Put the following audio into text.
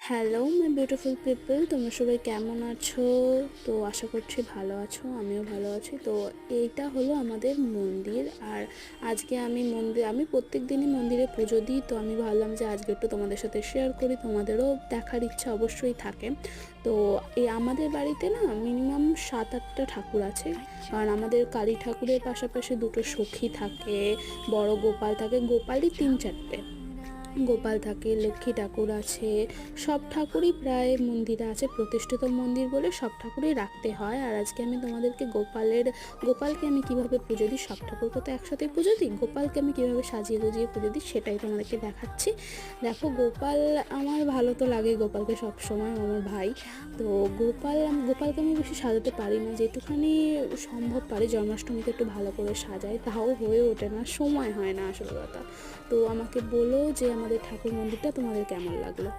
Hello my beautiful people, তোমরা সবাই কেমন আছো? তো আশা করছি ভালো আছো, আমিও ভালো আছি। তো এইটা হলো আমাদের মন্দির। আর আজকে আমি প্রত্যেক দিনই মন্দিরে পুজো দিই। তো আমি ভাবলাম যে আজকে একটু তোমাদের সাথে শেয়ার করি, তোমাদেরও দেখার ইচ্ছা অবশ্যই থাকে। তো এই আমাদের বাড়িতে না মিনিমাম 7-8টা ঠাকুর আছে। কারণ আমাদের কালী ঠাকুরের পাশাপাশি দুটো সখী থাকে, বড় গোপাল থাকে, গোপালই 3-4টে গোপাল থাকে, লক্ষ্মী ঠাকুর আছে। সব ঠাকুরই প্রায় মন্দিরে আছে, প্রতিষ্ঠিত মন্দির বলে সব ঠাকুরই রাখতে হয়। আর আজকে আমি তোমাদেরকে গোপালকে আমি কিভাবে পুজো দিই, সব ঠাকুরকে তো একসাথেই পুজো দিই, গোপালকে আমি কিভাবে সাজিয়ে গুজিয়ে পুজো দিই সেটাই তোমাদেরকে দেখাচ্ছি। দেখো, গোপাল আমার ভালো তো লাগে, গোপালকে সব সময় আমার ভাই। তো গোপালকে আমি বেশি সাজাতে পারি না, যেটুখানি সম্ভব পারি। জন্মাষ্টমীতে একটু ভালো করে সাজাই, তাও হয়ে ওঠে না, সময় হয় না আসল কথা। তো আমাকে বলো যে আমাদের ঠাকুর মন্দিরটা তোমাদের কেমন লাগলো।